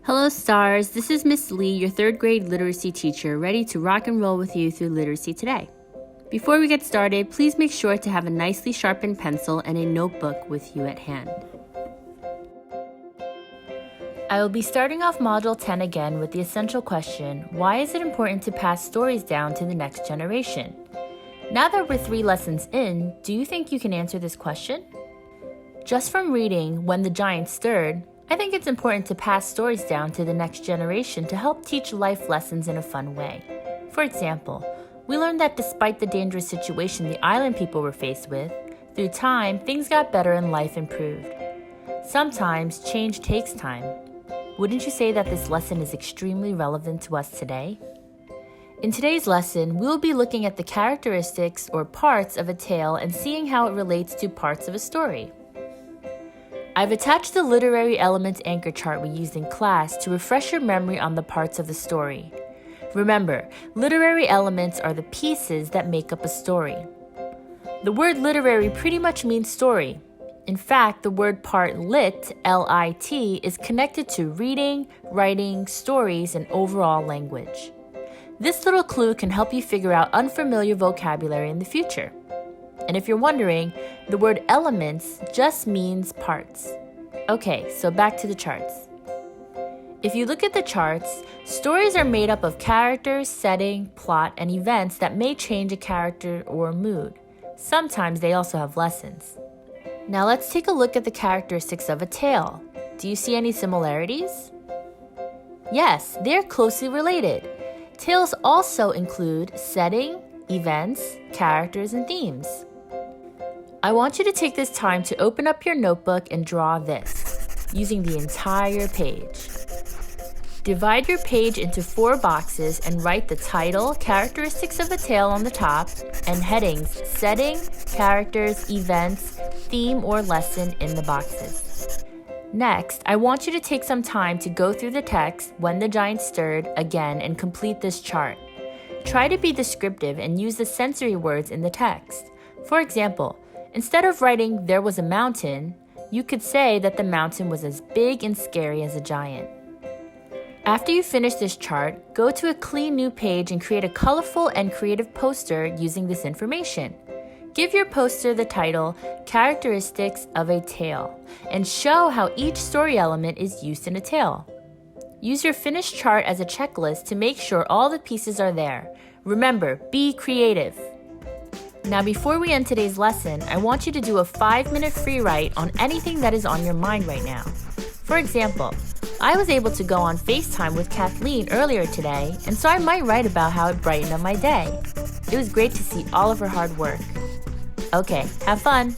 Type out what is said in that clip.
Hello stars, this is Miss Lee, your 3rd grade literacy teacher, ready to rock and roll with you through Literacy Today. Before we get started, please make sure to have a nicely sharpened pencil and a notebook with you at hand. I will be starting off Module 10 again with the essential question, why is it important to pass stories down to the next generation? Now that we're 3 lessons in, do you think you can answer this question? Just from reading When the Giant Stirred, I think it's important to pass stories down to the next generation to help teach life lessons in a fun way. For example, we learned that despite the dangerous situation the island people were faced with, through time, things got better and life improved. Sometimes, change takes time. Wouldn't you say that this lesson is extremely relevant to us today? In today's lesson, we'll be looking at the characteristics or parts of a tale and seeing how it relates to parts of a story. I've attached the literary elements anchor chart we used in class to refresh your memory on the parts of the story. Remember, literary elements are the pieces that make up a story. The word literary pretty much means story. In fact, the word part lit, L-I-T, is connected to reading, writing, stories, and overall language. This little clue can help you figure out unfamiliar vocabulary in the future. And if you're wondering, the word elements just means parts. Okay, so back to the charts. If you look at the charts, stories are made up of characters, setting, plot, and events that may change a character or mood. Sometimes they also have lessons. Now let's take a look at the characteristics of a tale. Do you see any similarities? Yes, they're closely related. Tales also include setting, events, characters, and themes. I want you to take this time to open up your notebook and draw this, using the entire page. Divide your page into 4 boxes and write the title, characteristics of a tale on the top, and headings, setting, characters, events, theme, or lesson in the boxes. Next, I want you to take some time to go through the text, When the Giant Stirred, again, and complete this chart. Try to be descriptive and use the sensory words in the text. For example, instead of writing, there was a mountain, you could say that the mountain was as big and scary as a giant. After you finish this chart, go to a clean new page and create a colorful and creative poster using this information. Give your poster the title, Characteristics of a Tale, and show how each story element is used in a tale. Use your finished chart as a checklist to make sure all the pieces are there. Remember, be creative. Now before we end today's lesson, I want you to do a 5-minute free write on anything that is on your mind right now. For example, I was able to go on FaceTime with Kathleen earlier today, and so I might write about how it brightened up my day. It was great to see all of her hard work. Okay, have fun!